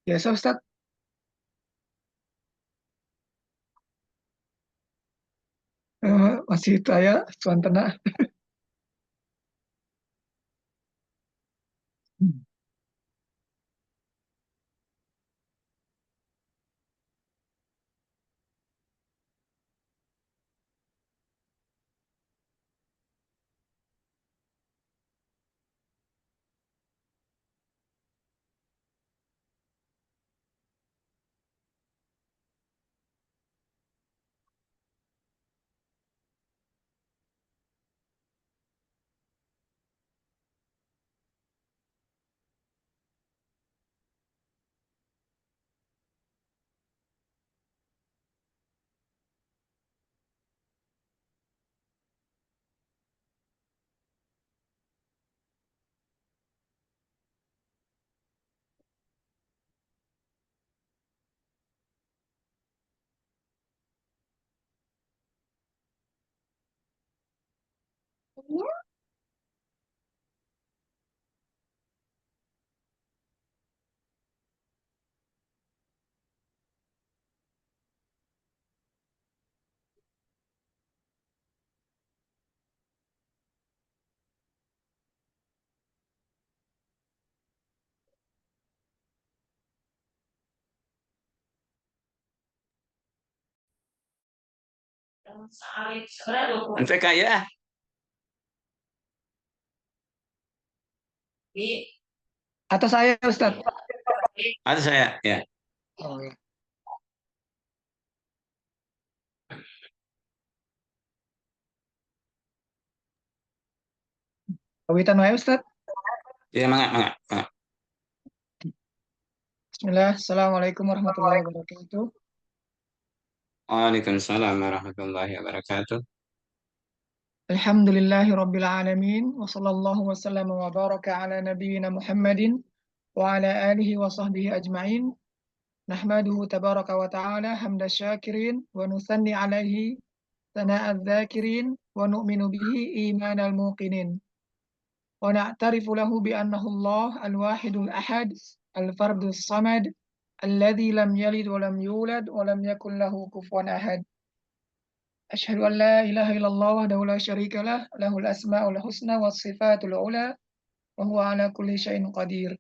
Biasa Ustaz, masih itu ya, cuan tenang. MPK ya, Atau saya Ustaz? ada saya ya. Oh, ya. Kawitan wae Ustaz. Ya, mangga, mangga, mangga. Bismillah, Assalamualaikum warahmatullahi wabarakatuh. Waalaikumsalam warahmatullahi wabarakatuh. Alhamdulillahi rabbil alamin. Wa sallallahu wa sallam wa baraka ala nabiyyina Muhammadin wa ala alihi wa sahbihi ajma'in. Nahmaduhu tabaraka wa ta'ala hamda syakirin wa nusanni alaihi sana'a dzakirin wa nu'minu bihi imanal muqinin. ونعترف له بأنه الله الواحد الأحد الفرد الصمد الذي لم يلد ولم يولد ولم يكن له كفوا أحد. أشهد أن لا إله إلا الله وحده لا شريك له له الأسماء الحسنى والصفات العلى وهو على كل شيء قدير.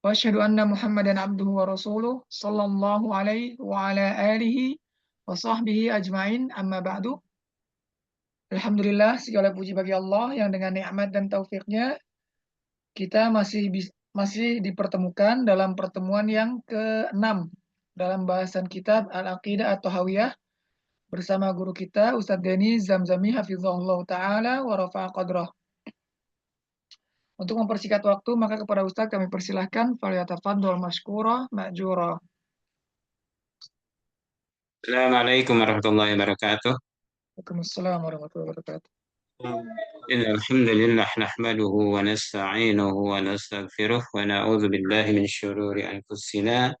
وأشهد أن محمدا عبده ورسوله صلى الله عليه وعلى آله وصحبه أجمعين أما بعد. Alhamdulillah segala puji bagi Allah yang dengan nikmat dan taufiknya kita masih dipertemukan dalam pertemuan yang ke-6 dalam bahasan kitab Al-Aqidah At-Tahawiyah bersama guru kita Ustadz Deni Zamzami hafizahullah taala wa rafa'a qadrah. Untuk mempersingkat waktu maka kepada Ustadz kami persilahkan falyatafaddal mashkura ma'jura. Assalamualaikum warahmatullahi wabarakatuh. Waalaikumsalam warahmatullahi wabarakatuh. إن الحمد لله نحمده ونستعينه ونستغفره ونعوذ بالله من شرور أنفسنا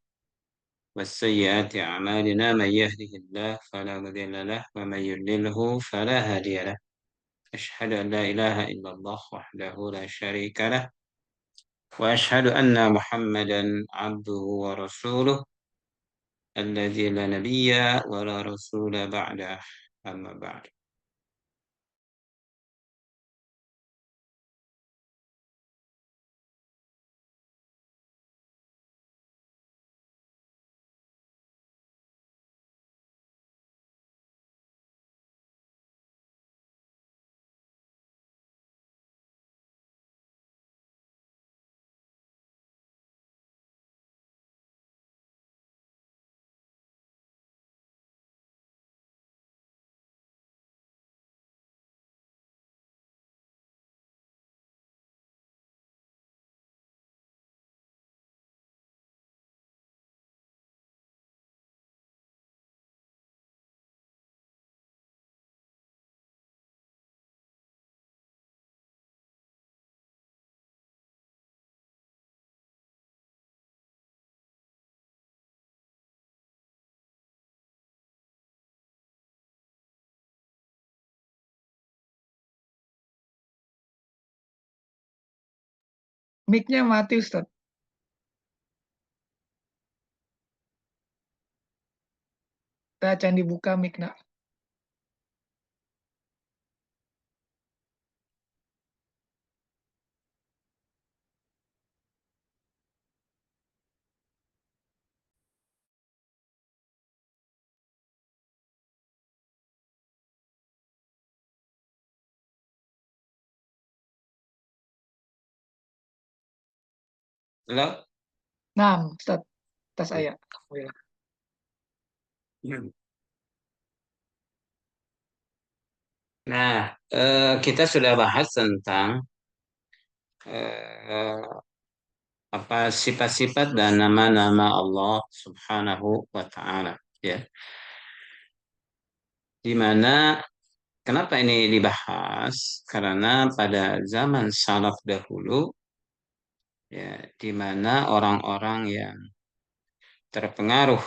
والسيئات أعمالنا. من يهده الله فلا مضل له ومن يضلله فلا هادي له. أشهد أن لا إله إلا الله وحده لا شريك له، وأشهد أن محمدا عبده ورسوله الذي لا نبي ولا رسول بعده. أما بعد. Mic-nya mati Ustadz. Acan dibuka mic nak. Halo? Nah, Ustaz, tas saya. Alhamdulillah. Nah, kita sudah bahas tentang eh, apa sifat-sifat dan nama-nama Allah Subhanahu wa Ta'ala, ya. Di mana kenapa ini dibahas? Karena pada zaman salaf dahulu, ya, di mana orang-orang yang terpengaruh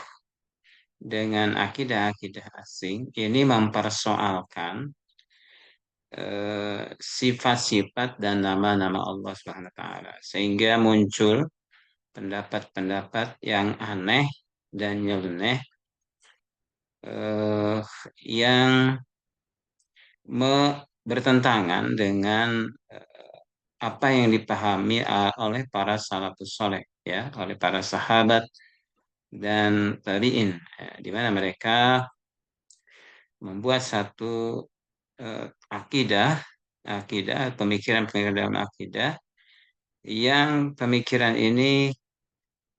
dengan akidah-akidah asing ini mempersoalkan sifat-sifat dan nama-nama Allah Subhanahu wa Ta'ala, sehingga muncul pendapat-pendapat yang aneh dan nyeleneh, eh, yang bertentangan dengan apa yang dipahami oleh para salafus soleh, ya, oleh para sahabat dan tabi'in, di mana mereka membuat satu akidah, pemikiran-pemikiran dalam akidah yang pemikiran ini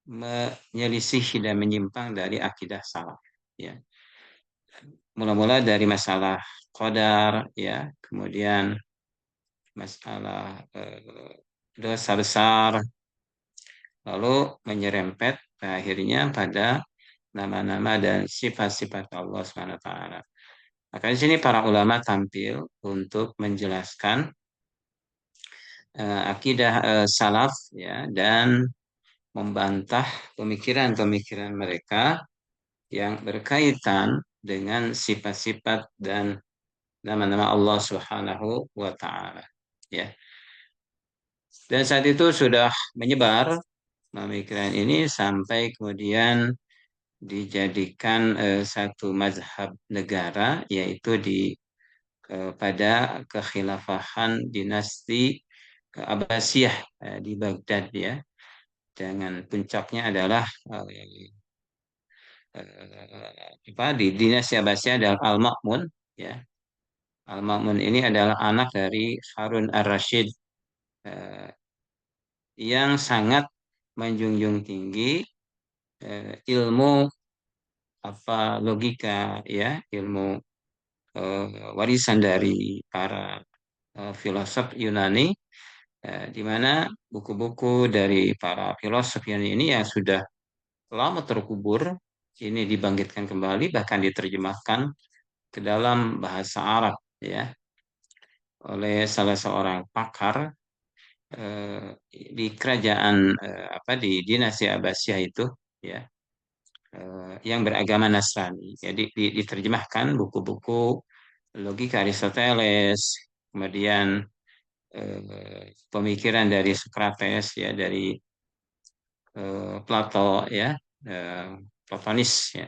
menyelisih dan menyimpang dari akidah salaf, ya. Mula-mula dari masalah qadar, ya, kemudian masalah dosa besar, lalu menyerempet akhirnya pada nama-nama dan sifat-sifat Allah Subhanahu wa taala. Maka di sini para ulama tampil untuk menjelaskan akidah salaf, ya, dan membantah pemikiran-pemikiran mereka yang berkaitan dengan sifat-sifat dan nama-nama Allah Subhanahu wa taala, ya. Dan saat itu sudah menyebar pemikiran ini sampai kemudian dijadikan satu mazhab negara, yaitu pada kekhilafahan dinasti Abbasiyah di Baghdad, ya. Dengan puncaknya adalah di dinasti Abbasiyah adalah Al-Ma'mun, ya. Al-Ma'mun ini adalah anak dari Harun ar-Rasyid, eh, yang sangat menjunjung tinggi ilmu logika, ya, ilmu warisan dari para filosof Yunani, di mana buku-buku dari para filosof Yunani ini yang sudah lama terkubur ini dibangkitkan kembali, bahkan diterjemahkan ke dalam bahasa Arab, ya, oleh salah seorang pakar di kerajaan di dinasti Abbasiyah itu, ya, yang beragama Nasrani. Jadi diterjemahkan buku-buku logika Aristoteles, kemudian pemikiran dari Socrates, ya, dari Plato, ya, eh, Platonis, ya.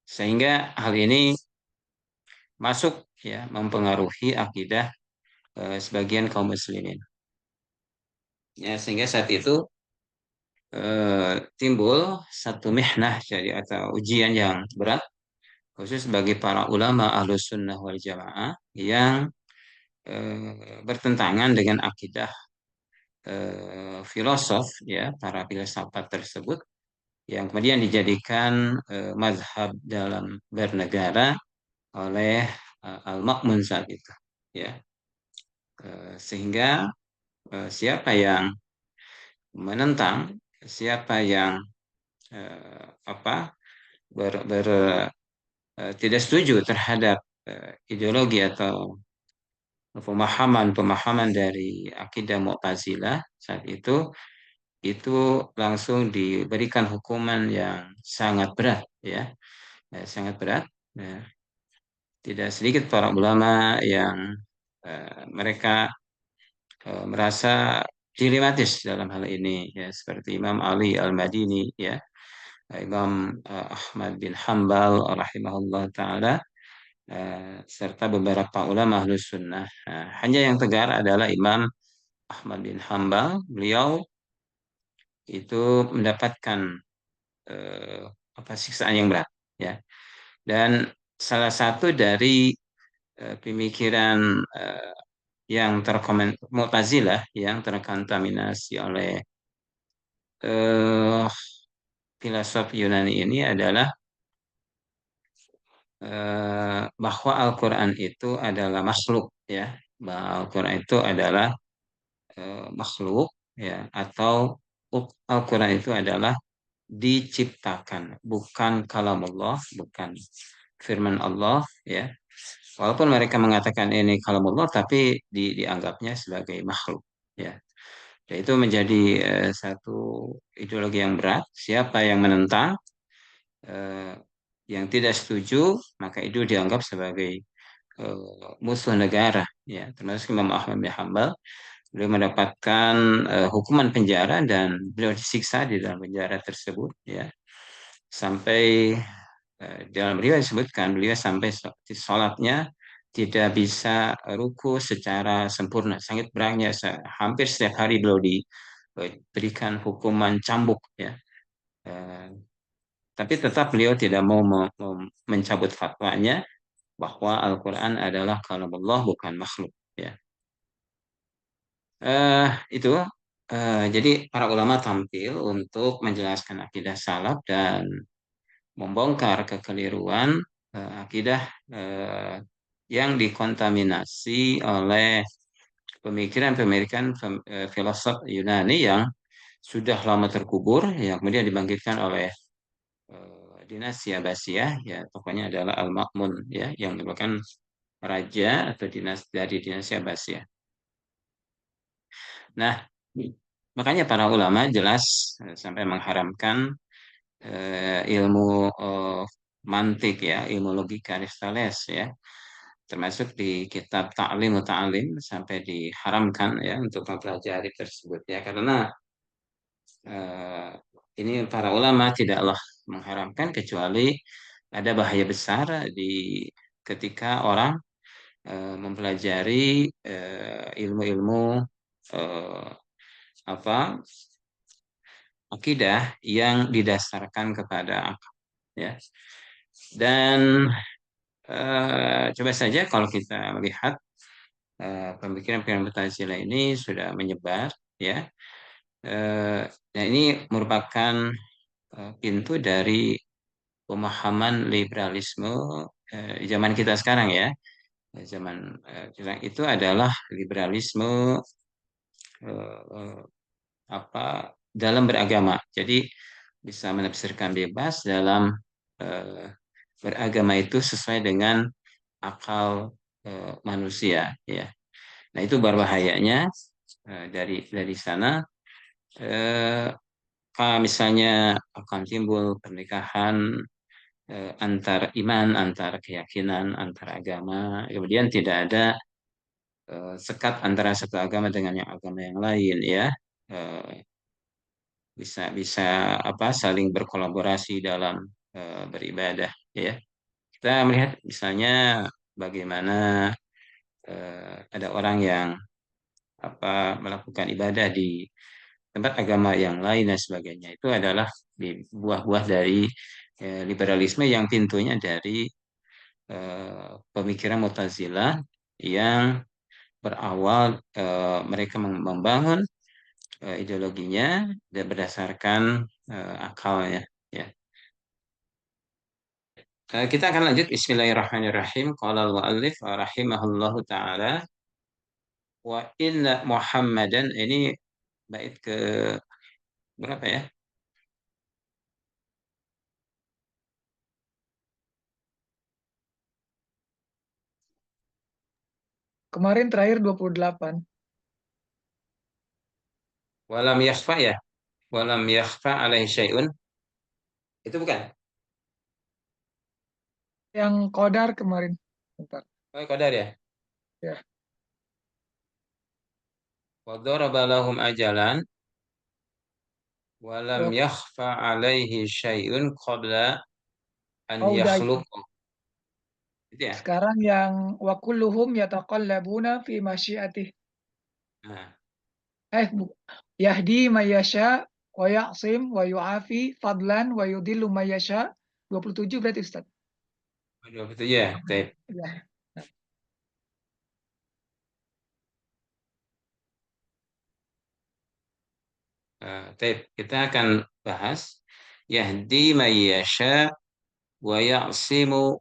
Sehingga hal ini masuk, ya, mempengaruhi akidah sebagian kaum muslimin. Ya, sehingga saat itu timbul satu mihnah, jadi atau ujian yang berat khusus bagi para ulama Ahlus Sunnah wal Jamaah yang bertentangan dengan akidah filosof, ya, para filsafat tersebut, yang kemudian dijadikan mazhab dalam bernegara oleh Al-Ma'mun saat itu, ya. Sehingga siapa yang menentang, siapa yang eh, apa tidak setuju terhadap ideologi atau pemahaman dari akidah Mu'tazilah saat itu langsung diberikan hukuman yang sangat berat, ya. Sangat berat. Ya. Tidak sedikit para ulama yang mereka merasa dilematis dalam hal ini, ya, seperti Imam Ali Al-Madini, ya, Imam Ahmad bin Hambal rahimahullah taala, serta beberapa ulama Ahlus Sunnah. Hanya yang tegar adalah Imam Ahmad bin Hambal. Beliau itu mendapatkan eh, siksaan yang berat, ya. Dan salah satu dari pemikiran yang Mu'tazilah yang terkontaminasi oleh eh, filosof Yunani ini adalah bahwa Al-Quran itu adalah makhluk, ya. Bahwa Al-Quran itu adalah makhluk, ya, atau Al-Quran itu adalah diciptakan, bukan kalam Allah, bukan firman Allah, ya. Walaupun mereka mengatakan ini kalam Allah, tapi dianggapnya sebagai makhluk, ya. Dan itu menjadi satu ideologi yang berat. Siapa yang menentang, eh, yang tidak setuju, maka itu dianggap sebagai musuh negara, ya. Termasuk Imam Ahmad bin Hambal, beliau mendapatkan hukuman penjara dan beliau disiksa di dalam penjara tersebut, ya. Sampai dalam riwayat disebutkan beliau sampai sholatnya tidak bisa ruku secara sempurna, sangat beratnya, hampir setiap hari beliau diberikan hukuman cambuk, ya. Eh, tapi tetap beliau tidak mau mencabut fatwanya bahwa Al-Quran adalah kalam Allah, bukan makhluk, ya. eh itu jadi para ulama tampil untuk menjelaskan akidah salaf dan membongkar kekeliruan akidah eh, yang dikontaminasi oleh pemikiran-pemikiran filosof Yunani yang sudah lama terkubur, yang kemudian dibangkitkan oleh dinasti Abbasiyah, ya, pokoknya adalah Al-Ma'mun, ya, yang merupakan raja atau dari dinasti Abbasiyah. Nah, makanya para ulama jelas sampai mengharamkan ilmu eh, mantik, ya, ilmu logika Aristoteles, ya, termasuk di kitab Ta'lim Ta'lim sampai diharamkan, ya, untuk mempelajari tersebut, ya, karena eh, ini para ulama tidaklah mengharamkan kecuali ada bahaya besar di ketika orang mempelajari ilmu-ilmu eh, apa akidah yang didasarkan kepada akal, ya. Dan coba saja kalau kita melihat pemikiran-pemikiran Mu'tazilah ini sudah menyebar, ya. Dan ini merupakan pintu dari pemahaman liberalisme zaman kita sekarang, ya. Zaman sekarang itu adalah liberalisme eh, apa dalam beragama. Jadi bisa menafsirkan bebas dalam eh, beragama itu sesuai dengan akal manusia, ya. Nah, itu berbahayanya dari sana eh, kalau misalnya akan timbul pernikahan antar iman, antar keyakinan, antar agama, kemudian tidak ada sekat antara satu agama dengan yang agama yang lain, ya. Eh, bisa bisa saling berkolaborasi dalam beribadah, ya. Kita melihat misalnya bagaimana ada orang yang melakukan ibadah di tempat agama yang lain dan sebagainya, itu adalah buah-buah dari liberalisme yang pintunya dari pemikiran Mu'tazilah yang berawal mereka membangun ideologinya dan berdasarkan akalnya, ya. Kita akan lanjut. Bismillahirrahmanirrahim. Qala al-mu'allif rahimahullahu taala wa inna Muhammadan, ini bait ke berapa, ya? Kemarin terakhir 28. Walam yakhfa, ya. Walam yakhfa alaihi syai'un. Itu bukan. Yang Qadar kemarin. Bentar. Oh, Qadar, ya. Ya. Wa daraba lahum ajalan Walam Wa yakhfa alaihi syai'un qabla an udah itu. yakhluqa. Itu ya. Sekarang yang wa kulluhum yataqallabuna fi masyiatih. Nah, Bu. Yahdi mayyasha wa ya'sim wa yu'afi fadlan wa yudillu mayyasha. 27 berarti Ustaz. waduh, itu ya. Taib. Ya. Taib. Kita akan bahas yahdi mayyasha wa ya'simu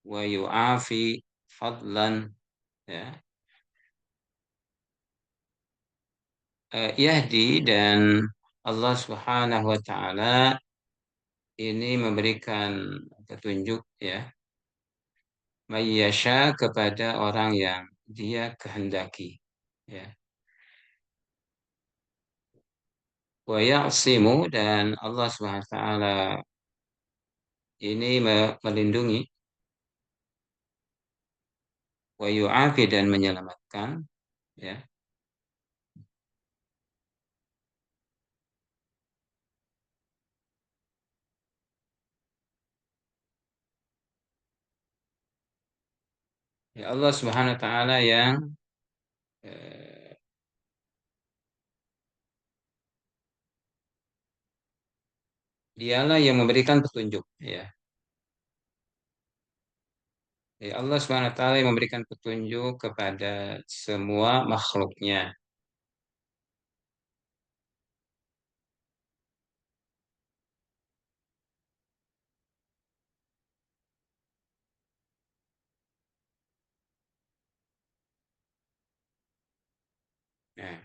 wa yu'afi fadlan, ya. Yahdi, dan Allah Subhanahu wa taala ini memberikan petunjuk, ya, mayyasha, kepada orang yang dia kehendaki, ya. Wa ya'simu, dan Allah Subhanahu wa taala ini melindungi, wa yu'afi, dan menyelamatkan, ya. Ya, Allah Subhanahu wa taala yang eh, dialah yang memberikan petunjuk, ya. Ya, Allah Subhanahu wa taala yang memberikan petunjuk kepada semua makhluknya. Nah,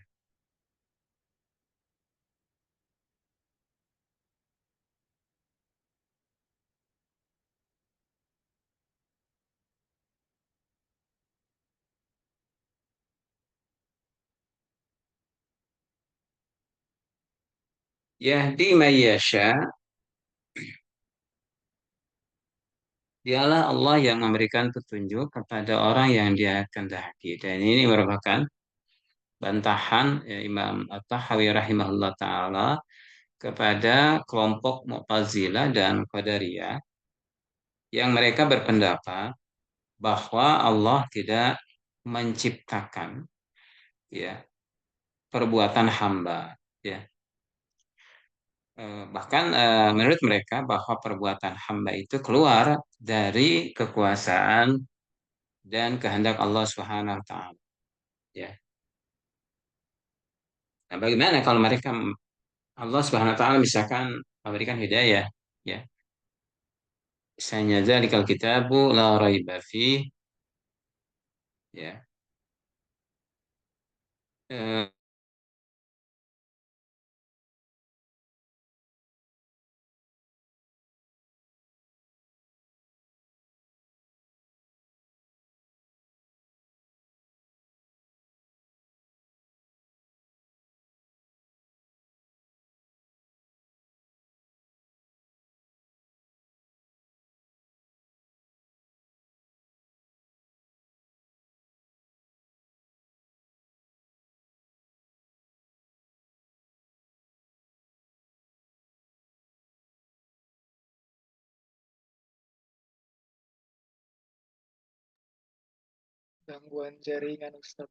yahdi mayyasha, dialah Allah yang memberikan petunjuk kepada orang yang dia kehendaki. Dan ini merupakan bantahan, ya, Imam At-Tahawi rahimahullah taala kepada kelompok Mu'tazilah dan Qadariyah yang mereka berpendapat bahwa Allah tidak menciptakan, ya, perbuatan hamba, ya. Bahkan menurut mereka bahwa perbuatan hamba itu keluar dari kekuasaan dan kehendak Allah Subhanahu wa taala, ya. Nah, bagaimana kalau mereka, Allah Subhanahu wa taala misalkan memberikan hidayah, ya. Misalnya dzalikal kitabu la raiba fih, ya. Eh, Gangguan jaringan Ustaz.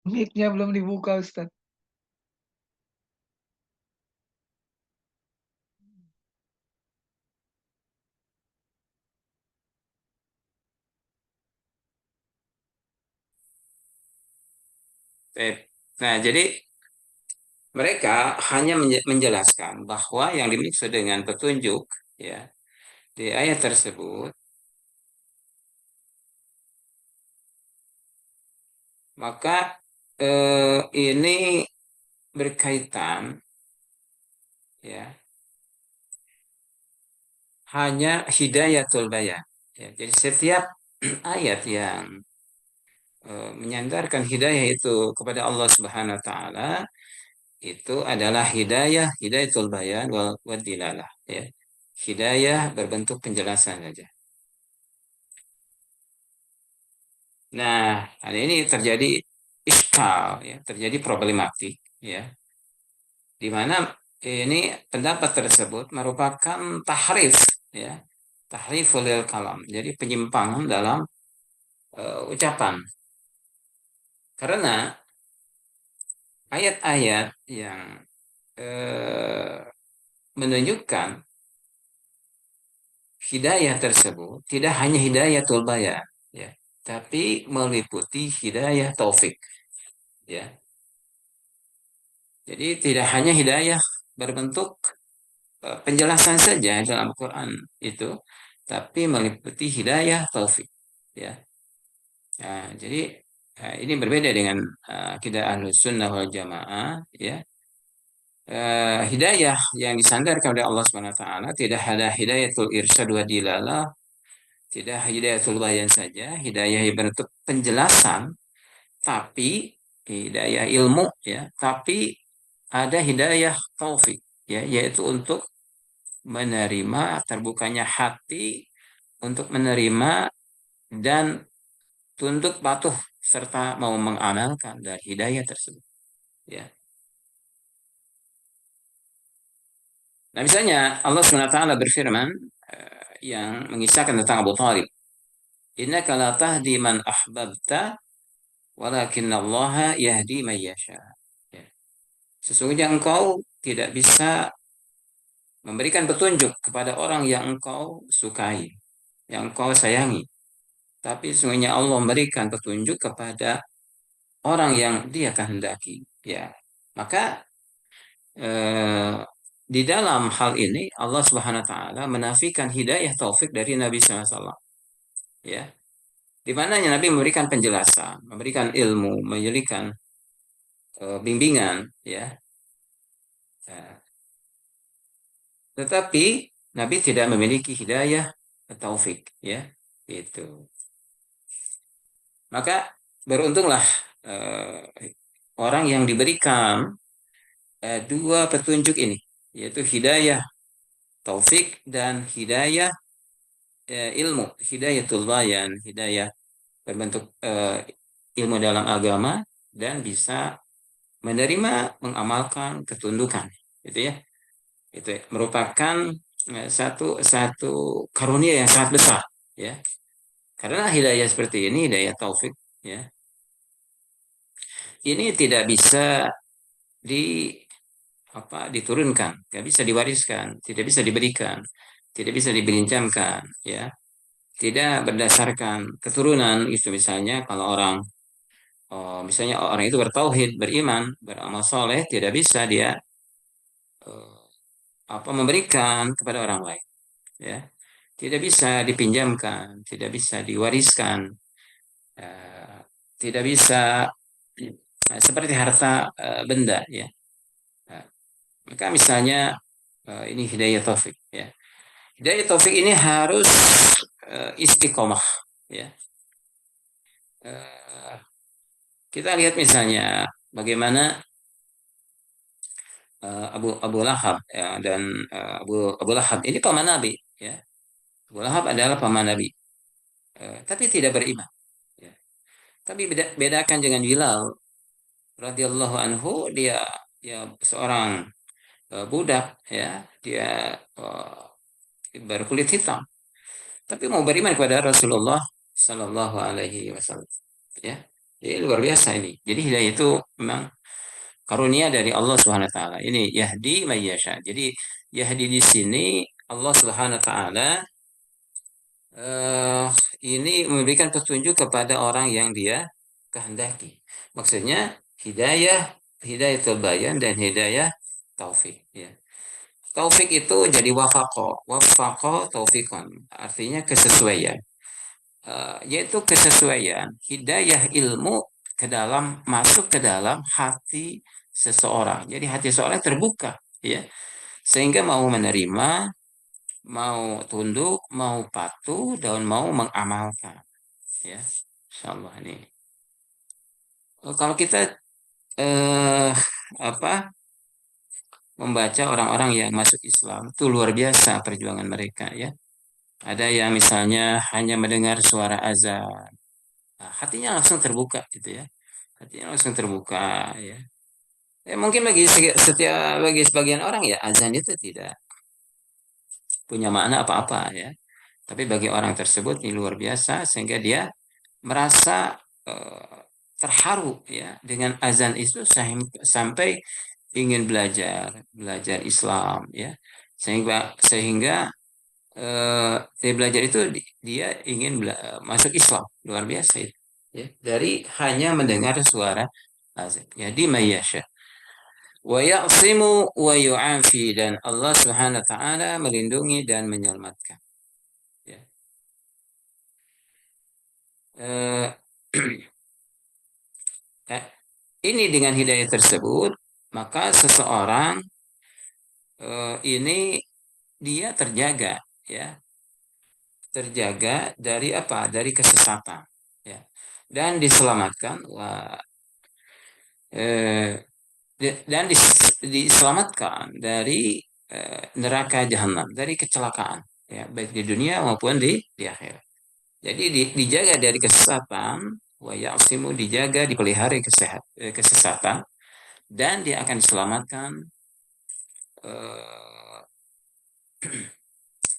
Mic-nya belum dibuka Ustaz. Nah, jadi mereka hanya menjelaskan bahwa yang dimaksud dengan petunjuk, ya, di ayat tersebut, maka ini berkaitan, ya, hanya hidayatul bayan. Ya, jadi setiap ayat yang menyandarkan hidayah itu kepada Allah Subhanahu wa taala itu adalah hidayatul bayan wa dilalah, ya. Hidayah berbentuk penjelasan saja. Nah, hari ini terjadi iskal, ya, terjadi problematik, ya, di mana ini pendapat tersebut merupakan tahrif, ya, tahriful lil kalam. Jadi penyimpangan dalam ucapan. Karena ayat-ayat yang eh, menunjukkan hidayah tersebut tidak hanya hidayatul bayan, ya, tapi meliputi hidayah taufik, ya. Jadi tidak hanya hidayah berbentuk penjelasan saja dalam Quran itu, tapi meliputi hidayah taufik, ya. Nah, jadi ini berbeda dengan akidah Ahlus Sunnah wal Jamaah, ya. Hidayah yang disandarkan oleh Allah Subhanahu wa taala tidak ada hidayatul irsyad wa dilalah, tidak hidayatul bayan saja, hidayah yang bentuk penjelasan, tapi hidayah ilmu, ya, tapi ada hidayah taufik, ya, yaitu untuk menerima, terbukanya hati untuk menerima dan tunduk patuh serta mau mengamalkan dari hidayah tersebut, ya. Nah, misalnya Allah SWT berfirman yang mengisahkan tentang Abu Thalib, innaka la tahdi man ahbabta walakin Allah yahdi man yasha. Ya. Sesungguhnya engkau tidak bisa memberikan petunjuk kepada orang yang engkau sukai, yang engkau sayangi. Tapi sesungguhnya Allah memberikan petunjuk kepada orang yang Dia kehendaki. Ya, maka eh, di dalam hal ini Allah Subhanahu Wa Taala menafikan hidayah taufik dari Nabi SAW. Ya, di mana Nabi memberikan penjelasan, memberikan ilmu, memberikan bimbingan. Ya, eh, tetapi Nabi tidak memiliki hidayah taufik. Ya, itu. Maka beruntunglah orang yang diberikan dua petunjuk ini, yaitu hidayah taufik dan hidayah ilmu, hidayatul bayan, hidayah berbentuk ilmu dalam agama dan bisa menerima, mengamalkan ketundukan, gitu ya. Itu ya, merupakan satu satu karunia yang sangat besar, ya. Karena hidayah seperti ini, hidayah taufik, ya, ini tidak bisa di diturunkan, nggak bisa diwariskan, tidak bisa diberikan, tidak bisa dipinjamkan, ya, tidak berdasarkan keturunan. Itu misalnya kalau orang misalnya orang itu bertauhid, beriman, beramal soleh, tidak bisa dia eh, memberikan kepada orang lain, ya, tidak bisa dipinjamkan, tidak bisa diwariskan, eh, tidak bisa seperti harta benda, ya. Nah, maka misalnya ini hidayah taufik, ya. Hidayah taufik ini harus istiqomah, ya. Eh, kita lihat misalnya bagaimana Abu Abu Lahab, ya, dan Abu Lahab ini paman Nabi, ya. Abu Lahab adalah paman Nabi, tapi tidak beriman, ya. Tapi bedakan dengan Bilal radhiyallahu anhu, dia ya seorang budak, ya, dia berkulit hitam, tapi mau beriman kepada Rasulullah Sallallahu Alaihi Wasallam, ya. Jadi luar biasa ini. Jadi hidayah itu memang karunia dari Allah Subhanahu wa taala. Ini yahdi mayyasha. Jadi yahdi di sini Allah Subhanahu wa taala eh, ini memberikan petunjuk kepada orang yang dia kehendaki. Maksudnya Hidayah, hidayatul bayan dan hidayah taufik. Ya. Taufik itu jadi wafaqo, wafaqo taufikon, artinya kesesuaian. Yaitu kesesuaian hidayah ilmu ke dalam masuk ke dalam hati seseorang. Jadi hati seseorang terbuka, ya, sehingga mau menerima, mau tunduk, mau patuh, dan mau mengamalkan. Ya, Insya Allah ini. Kalau kita eh, apa membaca orang-orang yang masuk Islam itu luar biasa perjuangan mereka, ya. Ada yang misalnya hanya mendengar suara azan, nah, hatinya langsung terbuka gitu, ya. Hatinya langsung terbuka, ya. Mungkin bagi sebagian orang ya azan itu tidak punya makna apa-apa, ya. Tapi bagi orang tersebut ini luar biasa sehingga dia merasa eh, terharu, ya, dengan azan itu sampai ingin belajar Islam, ya. Sehingga dia belajar itu dia ingin masuk Islam, luar biasa itu, ya, dari hanya mendengar suara azan. Jadi mayyasha wa ya'simu wa yu'afi, dan Allah Subhanahu wa taala melindungi dan menyelamatkan, ya. Eh, eh, ini dengan hidayah tersebut maka seseorang ini dia terjaga, ya, terjaga dari apa? Dari kesesatan, ya, dan diselamatkan. Eh, dan diselamatkan dari neraka jahanam, dari kecelakaan, ya, baik di dunia maupun di akhirat. Jadi dijaga dari kesesatan, wa ya'simu, dijaga, dipelihara kesesatan, dan dia akan diselamatkan eh,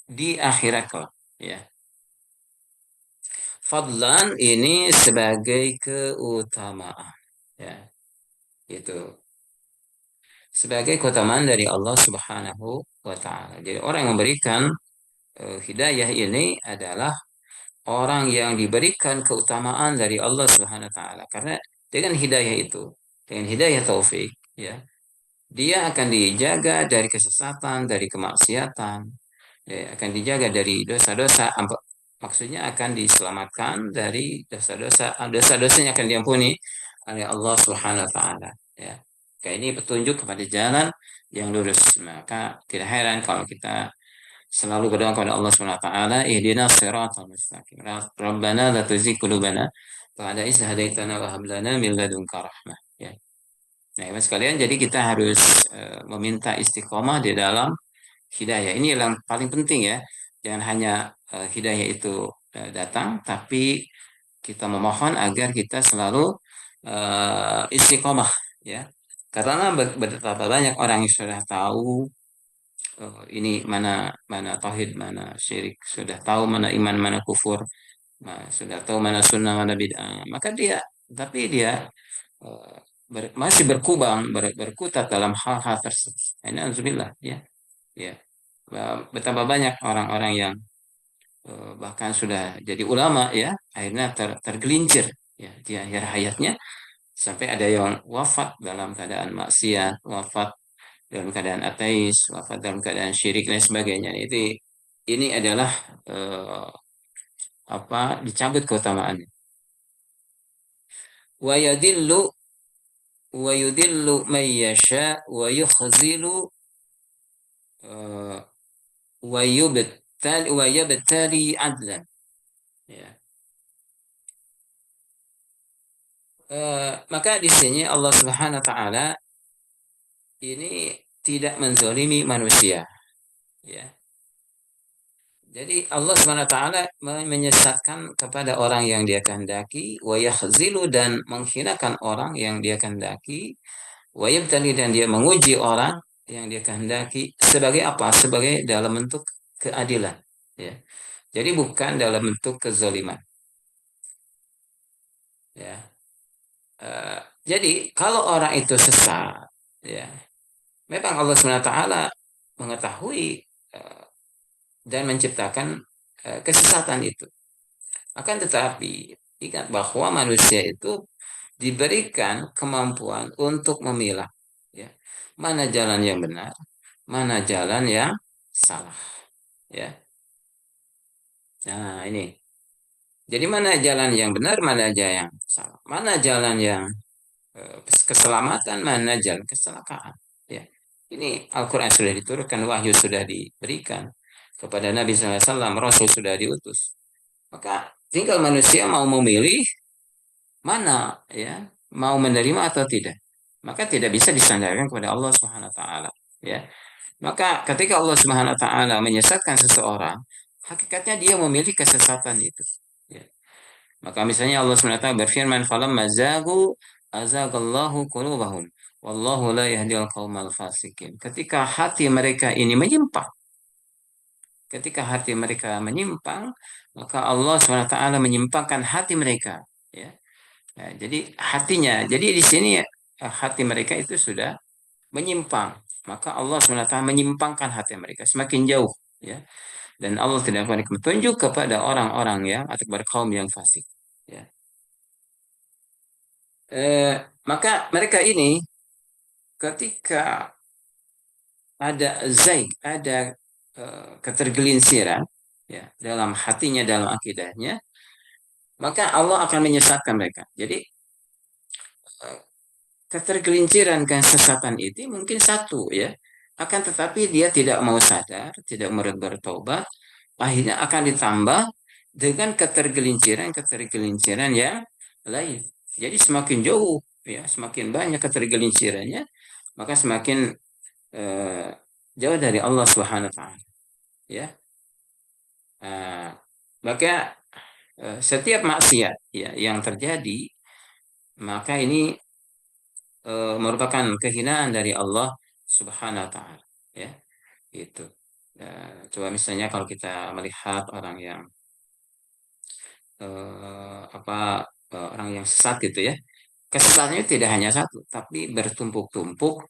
di akhirat kelak, ya. Fadlan ini sebagai keutamaan, ya, itu sebagai keutamaan dari Allah Subhanahu wa taala. Jadi orang yang memberikan hidayah ini adalah orang yang diberikan keutamaan dari Allah Subhanahu wa taala. Karena dengan hidayah itu, dengan hidayah taufik, ya, dia akan dijaga dari kesesatan, dari kemaksiatan, ya, akan dijaga dari dosa-dosa, maksudnya akan diselamatkan dari dosa-dosanya akan diampuni oleh Allah Subhanahu wa taala, ya. Kayak ini petunjuk kepada jalan yang lurus. Maka tidak heran kalau kita selalu berdoa kepada Allah Subhanahu wa taala, ihdinas siratal mustaqim. Rabbana la tuzigh qulubana ba'da idh hadaitana wa hab lana min ladunka rahmah. Ya. Nah, Ibu sekalian, jadi kita harus meminta istiqomah di dalam hidayah. Ini yang paling penting, ya. Jangan hanya hidayah itu datang, tapi kita memohon agar kita selalu istiqomah, ya. Karena betapa banyak orang yang sudah tahu ini mana mana tauhid, mana syirik, sudah tahu mana iman, mana kufur, sudah tahu mana sunnah, mana bid'ah. Maka dia, tapi dia eh, masih berkutat dalam hal-hal tersebut. Ini alhamdulillah, ya, ya. Betapa banyak orang-orang yang bahkan sudah jadi ulama, ya, akhirnya tergelincir, ya, di akhir hayatnya, sampai ada yang wafat dalam keadaan maksiat, wafat dalam keadaan ateis, wafat dalam keadaan syirik dan sebagainya. Ini adalah eh, dicabut keutamaannya. Wa yadillu wa yudillu man yasha wa yukhzilu eh, wa yabtali adlan. Ya. Maka di sini Allah Subhanahu wa taala ini tidak menzalimi manusia, ya. Jadi Allah SWT menyesatkan kepada orang yang dia kehendaki, wa yahzilu, dan menghinakan orang yang dia kehendaki, wa yabtali, dan dia menguji orang yang dia kehendaki sebagai apa? Sebagai dalam bentuk keadilan, ya. Jadi bukan dalam bentuk kezaliman, ya. Eh, jadi kalau orang itu sesat, ya, memang Allah SWT mengetahui eh, dan menciptakan kesesatan itu. Akan tetapi ingat bahwa manusia itu diberikan kemampuan untuk memilah, ya, mana jalan yang benar, mana jalan yang salah, ya. Nah, ini. Jadi mana jalan yang benar, mana jalan yang salah, mana jalan yang keselamatan, mana jalan kecelakaan, ya. Ini Al-Quran sudah diturunkan, wahyu sudah diberikan kepada Nabi SAW, Rasul sudah diutus. Maka tinggal manusia mau memilih mana, ya, mau menerima atau tidak. Maka tidak bisa disandarkan kepada Allah Subhanahu wa taala, ya. Maka ketika Allah Subhanahu wa taala menyesatkan seseorang, hakikatnya dia memilih kesesatan itu, ya. Maka misalnya Allah Subhanahu wa taala berfirman, "Falamma zagu azagallahu qulubahum wallahu la yahdil qaumal fasikin." Ketika hati mereka ini menyimpang, ketika hati mereka menyimpang, maka Allah Subhanahu wa taala menyimpangkan hati mereka, ya. Nah, jadi hatinya, jadi di sini hati mereka itu sudah menyimpang, maka Allah SWT menyimpangkan hati mereka semakin jauh, ya, dan Allah tidak akan petunjuk kepada orang-orang yang atau kepada kaum yang fasik, ya. Eh, Maka mereka ini ketika ada zaig, ada ketergelinciran, ya, dalam hatinya, dalam akidahnya, maka Allah akan menyesatkan mereka. Jadi eh, ketergelinciran, kesesatan itu mungkin satu, ya, akan tetapi dia tidak mau sadar, tidak mau bertobat, akhirnya akan ditambah dengan ketergelinciran yang lain. Jadi semakin jauh, ya, semakin banyak ketergelincirannya, maka semakin eh, jauh dari Allah Subhanahu wa taala, ya. Nah, maka setiap maksiat, ya, yang terjadi, maka ini merupakan kehinaan dari Allah Subhanahu wa taala, ya, itu. Coba misalnya kalau kita melihat orang yang apa orang yang sesat gitu, ya. Kesesatannya tidak hanya satu, tapi bertumpuk-tumpuk,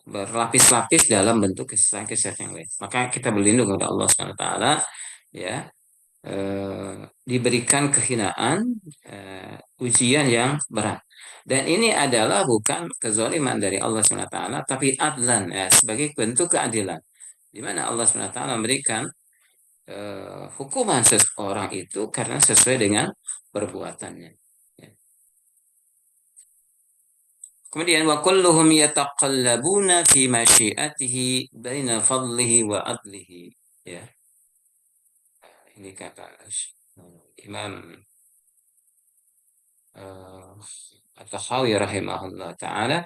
berlapis-lapis dalam bentuk kesesatan-kesesatan yang lain. Maka kita berlindung kepada Allah Subhanahu wa taala, ya, diberikan kehinaan, ujian yang berat. Dan ini adalah bukan kezaliman dari Allah Subhanahu wa taala, tapi adlan, ya, sebagai bentuk keadilan. Di mana Allah Subhanahu wa taala memberikan hukuman seseorang itu karena sesuai dengan perbuatannya. Ya. Kemudian wa kulluhum yataqallabuna fi masyiatihi baina fadlihi wa adlihi. Ya, ini kata Imam uh, At-Tahawi rahimahullah taala,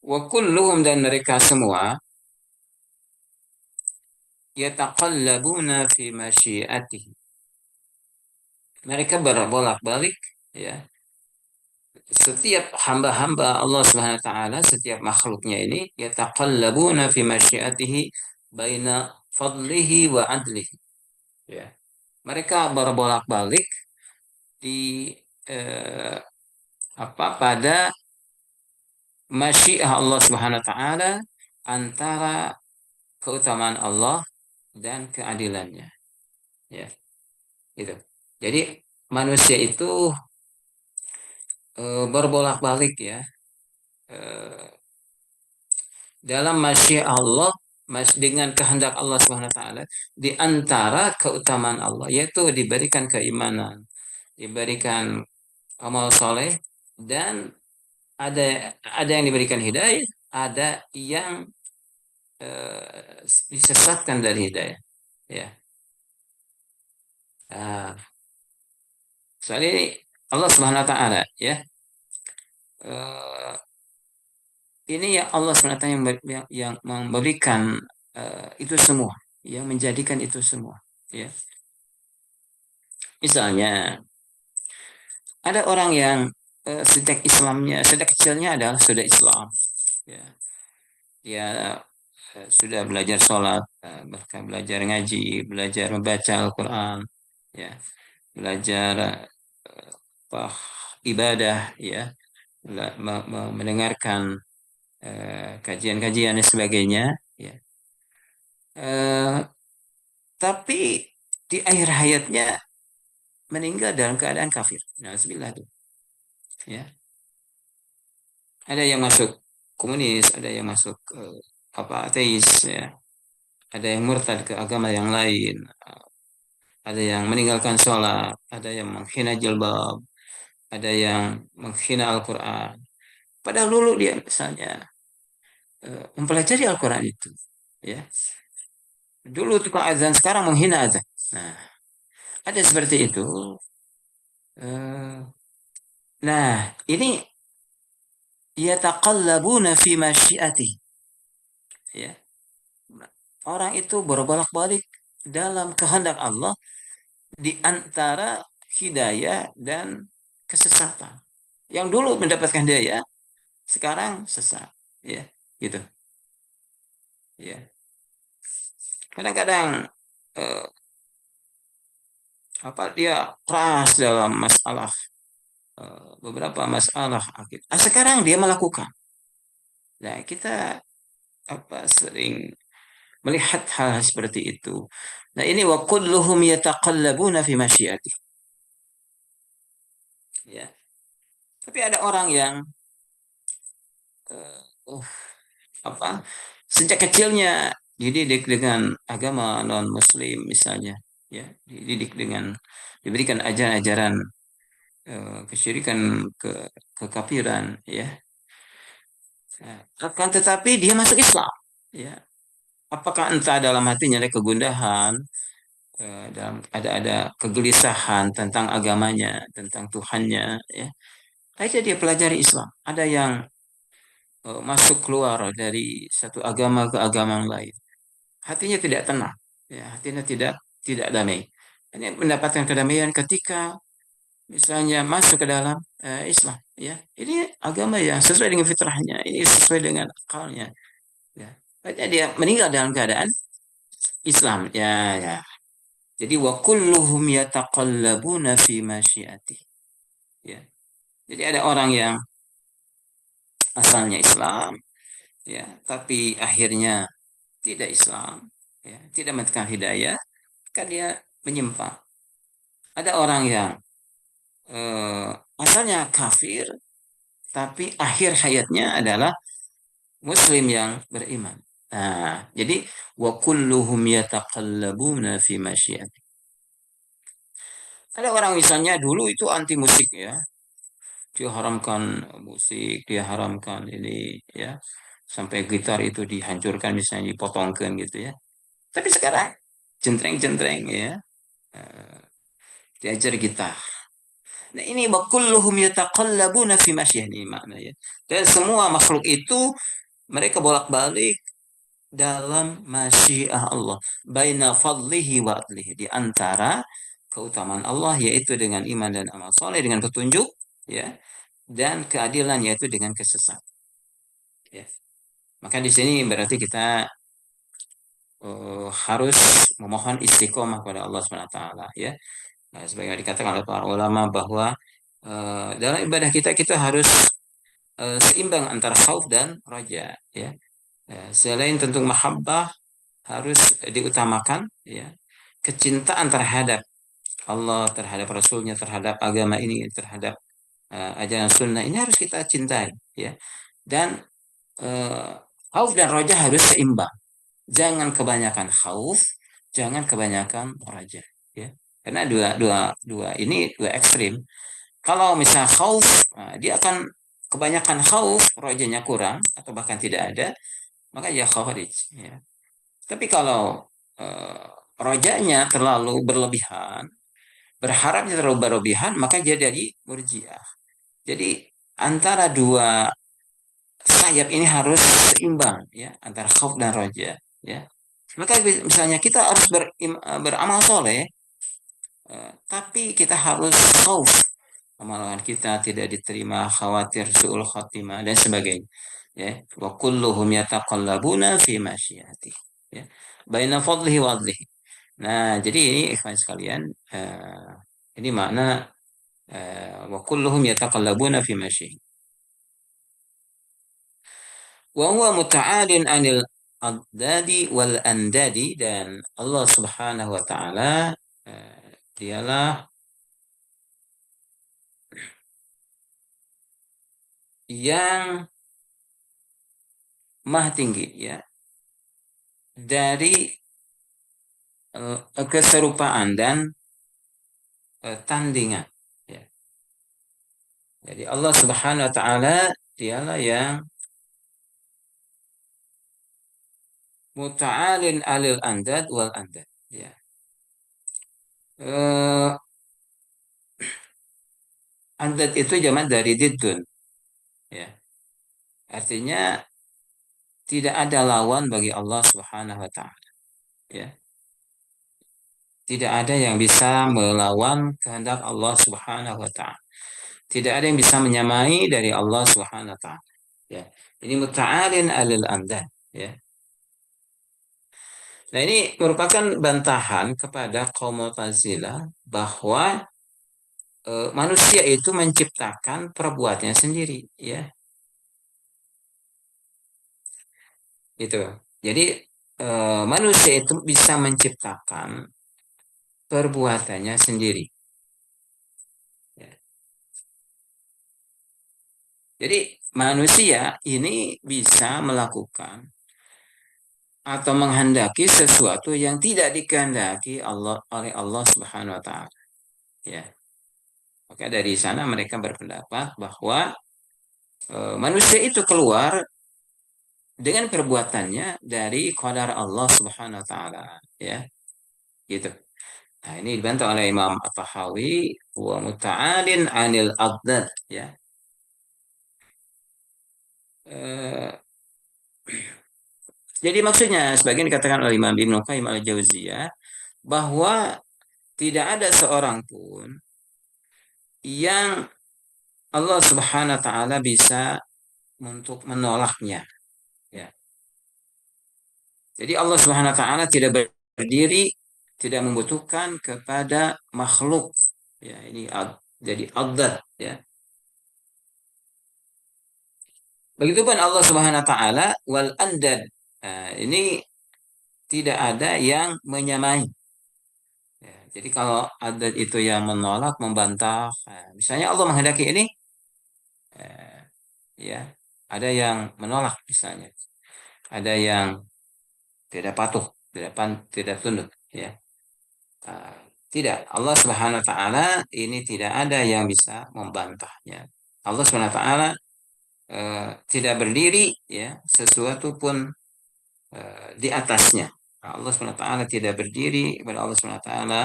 wa kulluhum, dan mereka semua, yataqallabuna fi masyiatihi. Mereka berbolak-balik, ya. Setiap hamba-hamba Allah Subhanahu wa taala, setiap makhluknya ini, yataqallabuna fi masyiatihi baina fadlihi wa adlihi. Ya. Mereka berbolak-balik di eh, pada masyiah Allah Subhanahu wa taala, antara keutamaan Allah dan keadilannya, ya. Itu. Jadi manusia itu berbolak-balik, ya, eh, dalam masyiah Allah, dengan kehendak Allah Subhanahu wa taala, di antara keutamaan Allah, yaitu diberikan keimanan, diberikan amal soleh, dan ada yang diberikan hidayah, ada yang disesatkan dari hidayah, ya. Nah, soal ini Allah Subhanahu wa taala, ya, eh, ini ya Allah Subhanahu wa taala yang memberikan itu semua, yang menjadikan itu semua, ya. Misalnya ada orang yang sejak kecilnya adalah sudah Islam, ya. Dia sudah belajar sholat, bahkan belajar ngaji, belajar membaca Al-Quran, ya, belajar apa, ibadah, ya, mendengarkan kajian-kajian dan sebagainya, ya. tapi di akhir hayatnya meninggal dalam keadaan kafir. Nah, tuh. Ya. Ada yang masuk komunis, ada yang masuk ateis, ya. Ada yang murtad ke agama yang lain, ada yang meninggalkan sholat, ada yang menghina jilbab, ada yang menghina Al-Quran. Padahal dulu dia misalnya mempelajari Al-Quran itu, ya. Dulu tukang azan, sekarang menghina azan. Nah, ada seperti itu. Eh, Nah, ini yataqallabuna fi masyiatihi, ya. Orang itu berbolak-balik dalam kehendak Allah di antara hidayah dan kesesatan. Yang dulu mendapatkan hidayah, sekarang sesat, ya, gitu. Ya. Kadang-kadang eh, apa dia keras dalam masalah beberapa masalah akidah. Sekarang dia melakukan. Nah, kita apa sering melihat hal seperti itu. Nah, ini wa kulluhum yataqallabuna fi masyiati. Ya. Tapi ada orang yang uh, apa sejak kecilnya dididik dengan agama non muslim misalnya, ya, dididik dengan diberikan ajaran-ajaran kesyirikan, ke kekafiran, ya. Nah, akan tetapi dia masuk Islam, ya. Apakah entah dalam hatinya ada kegundahan, dalam ada kegelisahan tentang agamanya, tentang Tuhannya, ya. Akhirnya dia pelajari Islam. Ada yang masuk keluar dari satu agama ke agama yang lain. Hatinya tidak tenang, ya, hatinya tidak tidak damai. Ini mendapatkan kedamaian ketika misalnya masuk ke dalam Islam, ya. Ini agama yang sesuai dengan fitrahnya, ini sesuai dengan akalnya, ya. Akhirnya dia meninggal dalam keadaan Islam, ya, ya. Jadi wa kulluhum yataqallabuna fi masyiati, ya. Jadi ada orang yang asalnya Islam, ya, tapi akhirnya tidak Islam, ya, tidak mendapatkan hidayah, maka dia menyimpang. Ada orang yang eh, asalnya kafir, tapi akhir hayatnya adalah Muslim yang beriman. Nah, jadi wa kulluhum yataqallabuna fi masyiat. Ada orang misalnya dulu itu anti musik, ya. Dia haramkan musik, dia haramkan ini, ya. Sampai gitar itu dihancurkan misalnya dipotongkan gitu, ya. Tapi sekarang jentreng-jentreng, ya. Eh, Diajar gitar. Nah, ini wa kulluhum yataqallabuna fi masyiah ini maknanya. Dan semua makhluk itu mereka bolak-balik dalam masyiah Allah, baina fadlihi wa adlihi, di antara keutamaan Allah yaitu dengan iman dan amal soleh, dengan petunjuk, ya, dan keadilan yaitu dengan kesesatan, ya. Maka di sini berarti kita harus memohon istiqomah pada Allah Subhanahu wa taala, ya. Nah, sebagaimana dikatakan oleh para ulama bahwa dalam ibadah kita harus seimbang antara khauf dan raja, ya. Selain tentu mahabbah harus diutamakan, ya, kecintaan terhadap Allah, terhadap Rasulnya, terhadap agama ini, terhadap ajaran sunnah ini harus kita cintai, ya. Dan uh, khauf dan roja harus seimbang. Jangan kebanyakan khauf, jangan kebanyakan roja, ya. Karena dua dua dua ini dua ekstrim. Kalau misalnya khauf, dia akan kebanyakan khauf, rojanya kurang atau bahkan tidak ada, maka ya khawarij, ya. Tapi kalau uh, rojanya terlalu berlebihan, berharapnya terlalu berlebihan, maka dia jadi murjiah. Jadi antara dua sayap ini harus seimbang, ya, antara khauf dan roja, ya. Maka misalnya kita harus beramal soleh, tapi kita harus khauf amalan kita tidak diterima, khawatir su'ul khatimah dan sebagainya, ya. Wa kulluhum yataqallabuna fi masyiati, ya, baina fadlihi wa adlihi. Nah, jadi ini ikhwan sekalian, ini makna wa kulluhum yataqallabuna fi masyihi. Wa huwa muta'alin anil adadi wal andadi, dan Allah Subhanahu wa taala dialah yang maha tinggi ya dari keserupaan dan tandingan ya. Jadi Allah Subhanahu wa taala dialah yang muta'alin alil andad wal andad ya. Eh, Andad itu jamak dari didun ya. Artinya tidak ada lawan bagi Allah Subhanahu wa taala ya. Tidak ada yang bisa melawan kehendak Allah Subhanahu wa taala. Tidak ada yang bisa menyamai dari Allah Subhanahu wa taala. Ya. Ini muta'alin alil andad ya. Nah, ini merupakan bantahan kepada kaum Mu'tazilah bahwa manusia itu menciptakan perbuatannya sendiri ya. Itu. Jadi manusia itu bisa menciptakan perbuatannya sendiri. Ya. Jadi manusia ini bisa melakukan atau menghendaki sesuatu yang tidak dikehendaki oleh Allah Subhanahu wa taala. Ya. Maka dari sana mereka berpendapat bahwa manusia itu keluar dengan perbuatannya dari qadar Allah Subhanahu wa taala, ya. Gitu. Nah, ini dibantah oleh Imam At-Tahawi wa muta'alin 'anil adad, ya. Eh, jadi maksudnya sebagian dikatakan oleh Imam Ibnu Qayyim al-Jauziyah bahwa tidak ada seorang pun yang Allah Subhanahu wa taala bisa untuk menolaknya, ya. Jadi Allah Subhanahu wa taala tidak berdiri, tidak membutuhkan kepada makhluk. Ya, ini jadi adad ya. Begitupun Allah Subhanahu wa taala wal andad. Nah, ini tidak ada yang menyamai. Ya, jadi kalau adad itu yang menolak, membantah, nah, misalnya Allah menghendaki ini, eh, ya, ada yang menolak misalnya, ada yang tidak patuh, tidak tunduk, ya. Uh, Tidak, Allah Subhanahu wa taala ini tidak ada yang bisa membantahnya. Allah Subhanahu wa taala tidak berdiri ya sesuatu pun di atasnya. Allah Subhanahu wa taala tidak berdiri kepada Allah Subhanahu wa taala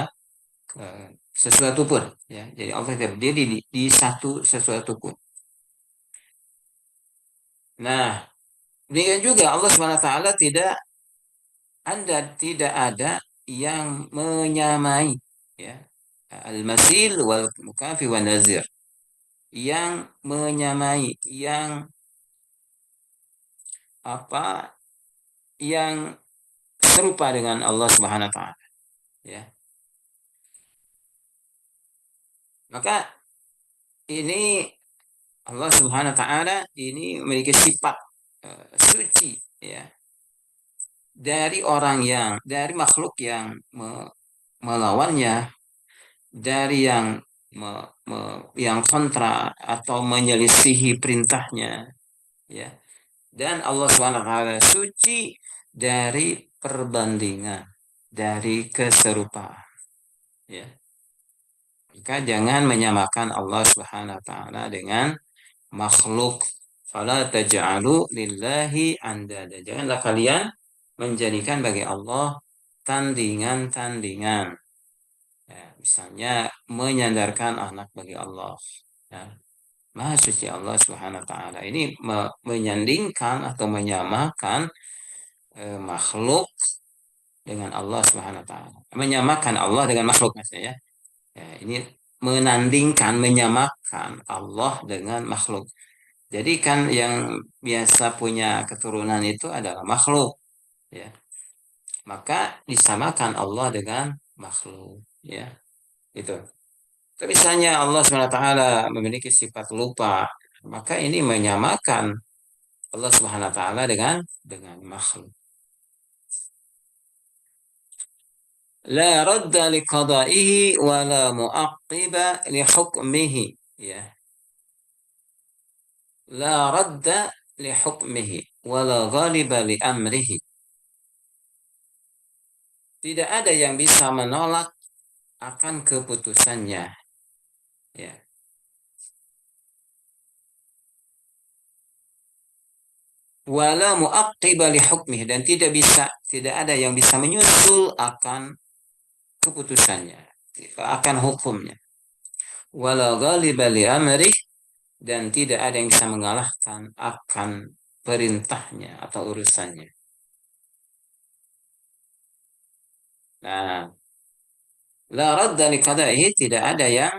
sesuatu pun ya. Jadi Allah tidak berdiri di satu sesuatu pun. Nah, demikian juga Allah Subhanahu wa taala tidak ada yang menyamai ya. Al-masil wal mukafi wa nazir, yang menyamai, yang apa, yang serupa dengan Allah Subhanahu wa taala ya. Maka ini Allah Subhanahu wa taala ini memiliki sifat suci ya, dari makhluk yang melawannya, dari yang kontra atau menyelisihi perintahnya ya. Dan Allah Subhanahu wa taala suci dari perbandingan, dari keserupaan ya. Maka jangan menyamakan Allah Subhanahu wa taala dengan makhluk. Fala taj'alu lillahi andada. Janganlah kalian menjadikan bagi Allah tandingan-tandingan. Ya, misalnya menyandarkan anak bagi Allah. Ya. Maha suci Allah Subhanahu wa taala. Ini menyandingkan atau menyamakan makhluk dengan Allah Subhanahu wa taala. Menyamakan Allah dengan makhluk maksudnya ya. Ya, ini menandingkan, menyamakan Allah dengan makhluk. Jadi kan yang biasa punya keturunan itu adalah makhluk, ya. Maka disamakan Allah dengan makhluk, ya. Itu. Tapi misalnya Allah SWT memiliki sifat lupa, maka ini menyamakan Allah Subhanahu wa taala dengan makhluk. La radda li qada'ihi wa la mu'aqqiba li hukmihi. Ya. La radda li hukmihi wa la ghaliba li amrihi. Tidak ada yang bisa menolak akan keputusannya. Ya. Wala mu'aqqiba li hukmihi, dan tidak ada yang bisa menyusul akan keputusannya, akan hukumnya. Wala ghaliba li amrih, dan tidak ada yang bisa mengalahkan akan perintahnya atau urusannya. Nah, la radda li qada'ihi, tidak ada yang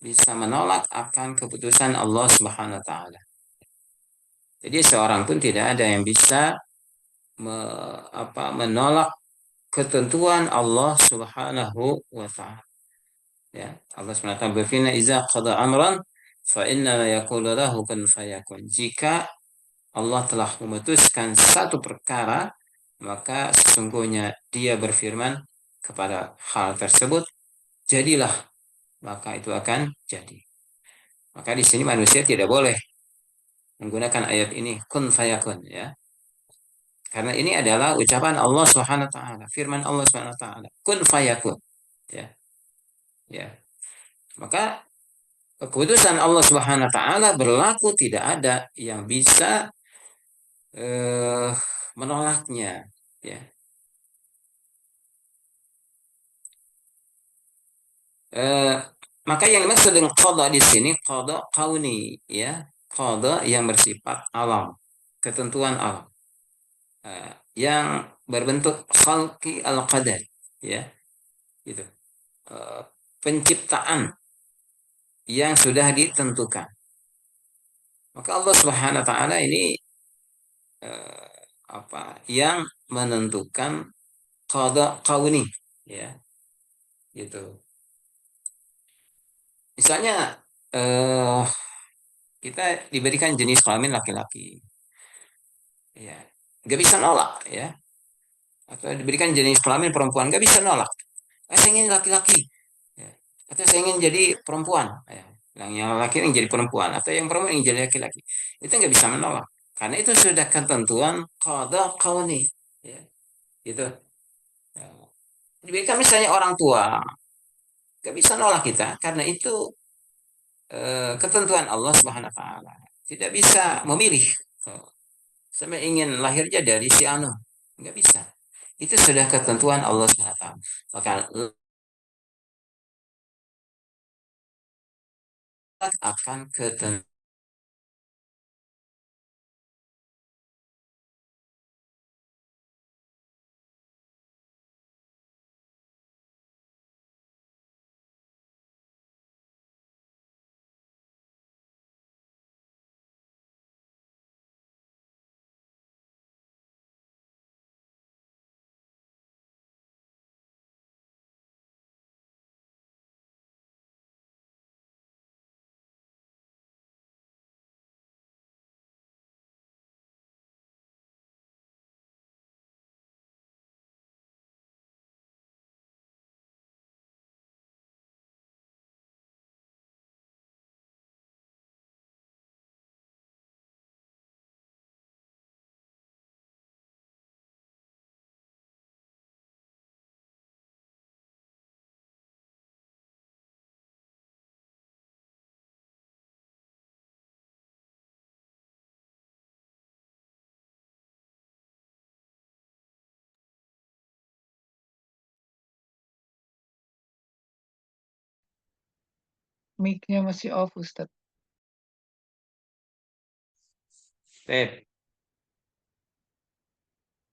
bisa menolak akan keputusan Allah Subhanahu wa taala. Jadi seorang pun tidak ada yang bisa menolak ketentuan Allah Subhanahu wa taala. Ya, Allah Subhanahu wa taala berfirman, "Idza qada amran fa inna yaqulu lahu kun fayakun." Jika Allah telah memutuskan satu perkara, maka sesungguhnya Dia berfirman kepada hal tersebut, jadilah, maka itu akan jadi. Maka di sini manusia tidak boleh menggunakan ayat ini kun fayakun, ya. Karena ini adalah ucapan Allah Subhanahu wa taala, firman Allah Subhanahu wa taala, kun fayakun, ya. Ya. Maka keputusan Allah Subhanahu wa taala berlaku, tidak ada yang bisa eh, menolaknya, ya. Eh, maka yang dimaksud dengan qada di sini qada kauni, ya. Qada yang bersifat alam, ketentuan alam. Yang berbentuk khalqi al-qadar, ya. Gitu. Eh, penciptaan yang sudah ditentukan. Maka Allah Subhanahu wa taala ini eh, yang menentukan qada kauni, ya, gitu. Misalnya eh kita diberikan jenis kelamin laki-laki, ya, nggak bisa nolak, ya. Atau diberikan jenis kelamin perempuan, nggak bisa nolak. Saya ingin laki-laki, ya. Atau saya ingin jadi perempuan, ya. Yang laki ingin jadi perempuan, atau yang perempuan ingin jadi laki-laki, itu nggak bisa menolak, karena itu sudah ketentuan qada kauni, ya, gitu. Ya. Diberikan misalnya orang tua, nggak bisa nolak kita, karena itu ketentuan Allah Subhanahu wa taala. Tidak bisa memilih. Saya ingin lahirnya dari si anu. Nggak bisa. Itu sudah ketentuan Allah Subhanahu wa taala. Maka akan ketentuan. Mic-nya masih off, Ustaz.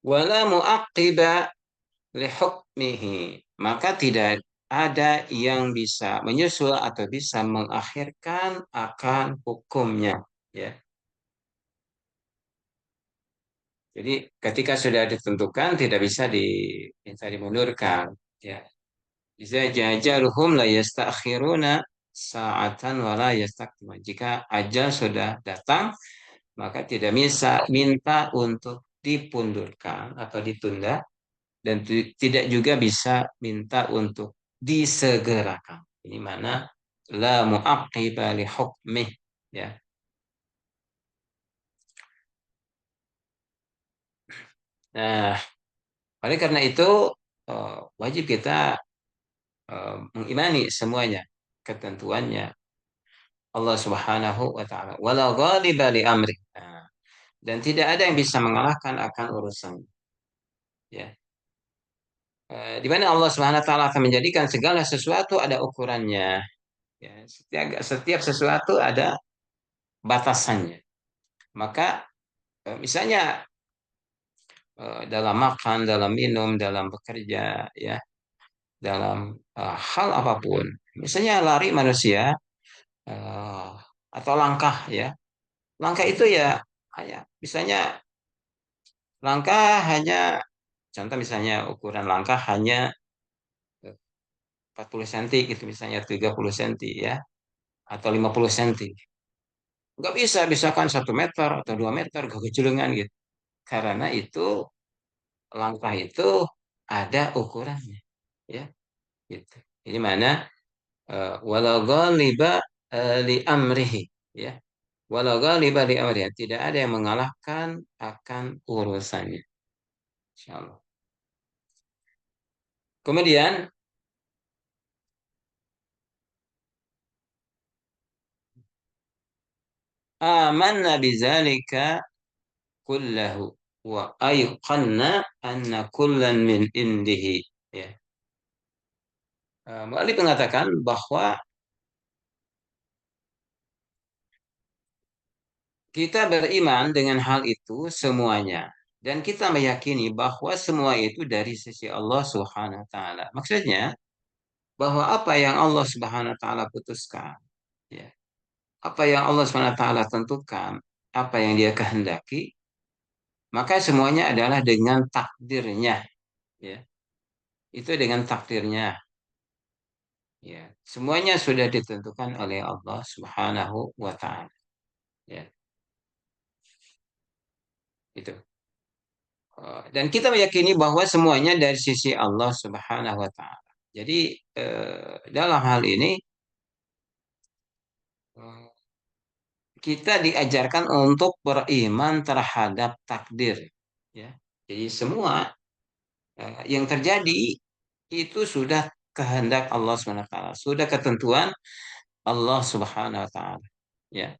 Wala mu'aqqiba li hukmihi. Maka tidak ada yang bisa menyusul atau bisa mengakhirkan akan hukumnya, ya. Jadi ketika sudah ditentukan tidak bisa diminta dimundurkan, ya. Iza jajaluhum la yastakhiruna sa'atan wa la yastaqdimun. Jika ajal sudah datang, maka tidak bisa minta untuk dipundurkan atau ditunda, dan tidak juga bisa minta untuk disegerakan. Ini mana la mu'aqqiba li hukmih, ya. Nah, oleh karena itu wajib kita mengimani semuanya ketentuannya Allah Subhanahu wa taala. Wala ghaliba li amri. Nah, dan tidak ada yang bisa mengalahkan akan urusan, ya. Di mana Allah Subhanahu wa taala akan menjadikan segala sesuatu ada ukurannya, ya. Setiap sesuatu ada batasannya. Maka misalnya dalam makan, dalam minum, dalam bekerja, ya, dalam hal apapun. Misalnya lari manusia eh, atau langkah, ya. Langkah itu ya hanya misalnya langkah hanya contoh misalnya ukuran langkah hanya 40 cm gitu misalnya 30 cm, ya, atau 50 cm. Nggak bisa misalkan 1 meter atau 2 meter gak kejelengan gitu. Karena itu langkah itu ada ukurannya, ya, gitu. Ini mana walau ghaliba li amrihi, ya. Walau ghaliba li amrihi, tidak ada yang mengalahkan akan urusannya. Insyaallah. Kemudian amanna bizalika kullahu wa ayqanna anna kullan min indihi, ya. Mu'allif mengatakan bahwa kita beriman dengan hal itu semuanya dan kita meyakini bahwa semua itu dari sisi Allah Subhanahu wa taala. Maksudnya bahwa apa yang Allah Subhanahu wa taala putuskan, ya, apa yang Allah Subhanahu wa taala tentukan, apa yang dia kehendaki, maka semuanya adalah dengan takdirnya, ya. Itu dengan takdirnya, ya. Semuanya sudah ditentukan oleh Allah Subhanahu wa taala, ya. Itu. Dan kita meyakini bahwa semuanya dari sisi Allah Subhanahu wa taala. Jadi dalam hal ini eh, kita diajarkan untuk beriman terhadap takdir, ya. Jadi semua yang terjadi itu sudah kehendak Allah Subhanahu wa taala, sudah ketentuan Allah Subhanahu wa taala, ya.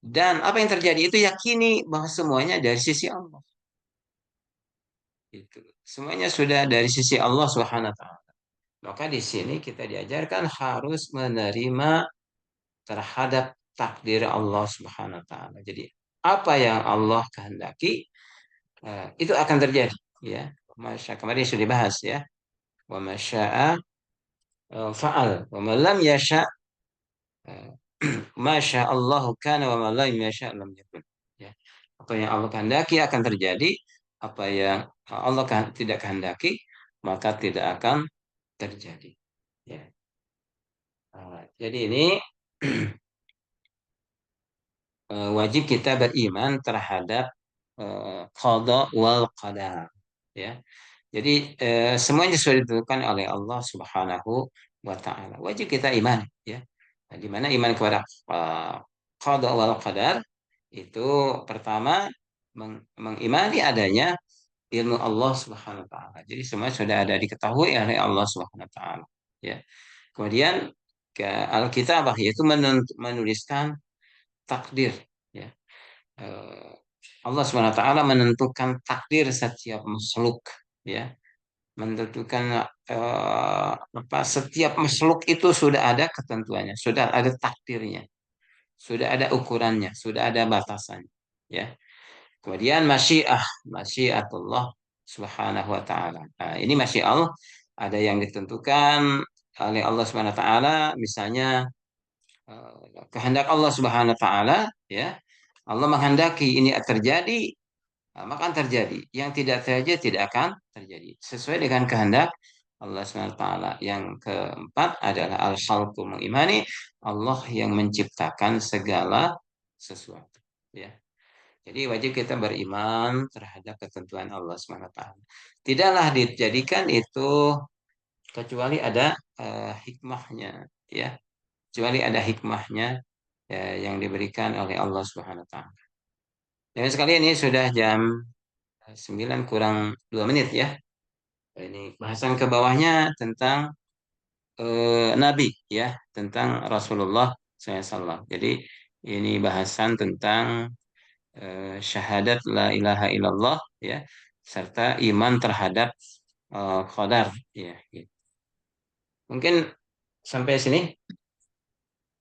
Dan apa yang terjadi itu yakini bahwa semuanya dari sisi Allah. Itu. Semuanya sudah dari sisi Allah Subhanahu wa taala. Maka di sini kita diajarkan harus menerima terhadap takdir Allah Subhanahu wa taala. Jadi apa yang Allah kehendaki itu akan terjadi, ya. Masya kemarin sudah dibahas, ya. Wa masya'a fa'al wa ma lam yasha eh, masya Allah kana wa ma lam yasha lam yakun. Ya. Apa yang Allah kehendaki akan terjadi, apa yang Allah tidak kehendaki maka tidak akan terjadi. Ya. Jadi ini wajib kita beriman terhadap qada wal qadar, ya. Jadi semuanya sudah ditentukan oleh Allah Subhanahu wa taala. Wajib kita iman, ya. Nah, di mana iman kepada uh, qada wal qadar itu pertama mengimani adanya ilmu Allah Subhanahu wa taala. Jadi semua sudah ada diketahui oleh Allah Subhanahu wa taala, ya. Kemudian ke Alkitabah yaitu menuliskan takdir, ya. Eh, Allah Subhanahu wa taala menentukan takdir setiap makhluk, ya. Menentukan apa setiap makhluk itu sudah ada ketentuannya, sudah ada takdirnya, sudah ada ukurannya, sudah ada batasannya, ya. Kemudian masyiatullah Subhanahu wa taala. Nah, ini masyiat ada yang ditentukan oleh Allah Subhanahu wa taala, misalnya kehendak Allah Subhanahu wa taala, ya. Allah menghendaki ini terjadi, maka akan terjadi. Yang tidak terjadi tidak akan terjadi. Sesuai dengan kehendak Allah Subhanahu wa taala. Yang keempat adalah al-khalqu, mengimani Allah yang menciptakan segala sesuatu, ya. Jadi wajib kita beriman terhadap ketentuan Allah SWT. Tidaklah dijadikan itu kecuali ada hikmahnya, ya. Kecuali ada hikmahnya ya, yang diberikan oleh Allah Subhanahu Wa Taala. Dan sekali ini sudah jam 9 kurang 2 menit ya. Ini bahasan ke bawahnya tentang Nabi ya, tentang Rasulullah SAW. Jadi ini bahasan tentang syahadat la ilaha illallah ya, serta iman terhadap qadar ya. Gitu. Mungkin sampai sini.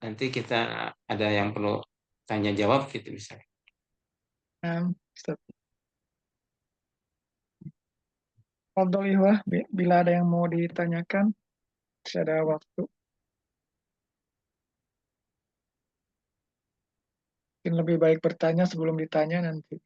Nanti kita ada yang perlu tanya jawab gitu misalnya. Ustaz. Fadhol Ihwah, bila ada yang mau ditanyakan, masih ada waktu. Mungkin lebih baik bertanya sebelum ditanya nanti.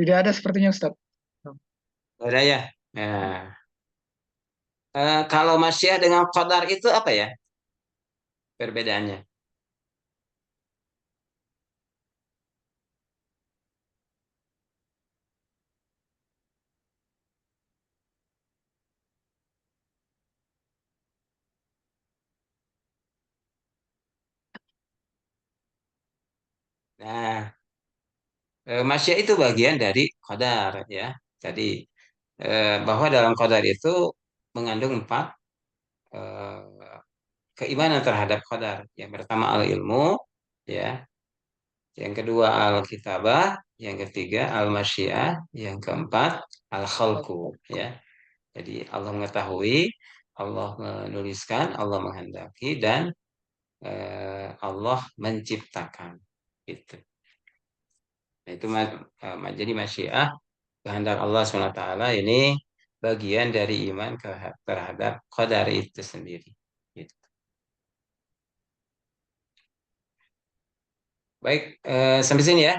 Tidak ada sepertinya Ustaz. Ada ya. Nah, kalau masyiah dengan qadar itu apa ya perbedaannya? Nah, masyiah itu bagian dari qadar ya. Jadi bahwa dalam qadar itu mengandung empat eh, keimanan terhadap qadar. Yang pertama al-ilmu ya, yang kedua al-kitabah, yang ketiga al-masyiah, yang keempat al-khalqu ya. Jadi Allah mengetahui, Allah menuliskan, Allah menghendaki, dan Allah menciptakan. Gitu. Nah, itu jadi masyiah kehendak Allah SWT ini bagian dari iman terhadap qadar itu sendiri. Gitu. Baik, sampai sini ya.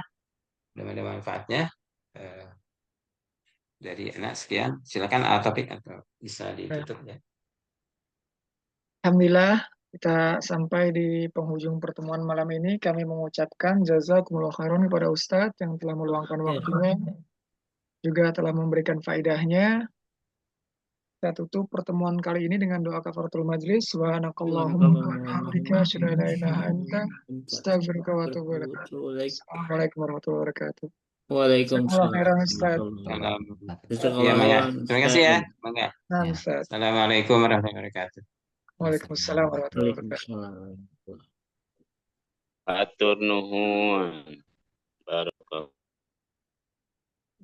Mudah ada manfaatnya. Eh, dari anak sekian. Silakan topik atau bisa ditutup ya. Alhamdulillah, kita sampai di penghujung pertemuan malam ini. Kami mengucapkan jazakumullah khairan kepada Ustadz yang telah meluangkan waktunya, juga telah memberikan faedahnya. Kita tutup pertemuan kali ini dengan doa kafaratul majlis. Subhanakallahumma wa bihamdika asyhadu an la ilaha illa anta astaghfiruka wa atubu ilaik. Assalamualaikum warahmatullahi wabarakatuh. Jazakumullah Waalaikumsalam khairan Ustaz. warahmatullahi Salam. wabarakatuh. Ya, Mangga. Jazakallah Terima kasih ya, Ustaz. Mangga. Nah, Ya. Ustaz. Assalamualaikum warahmatullahi wabarakatuh. Waalaikumsalam warahmatullahi wabarakatuh. Waalaikumsalam. Atur nuhun. Barakallahu.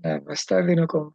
Nah, astagfirullahaladzim.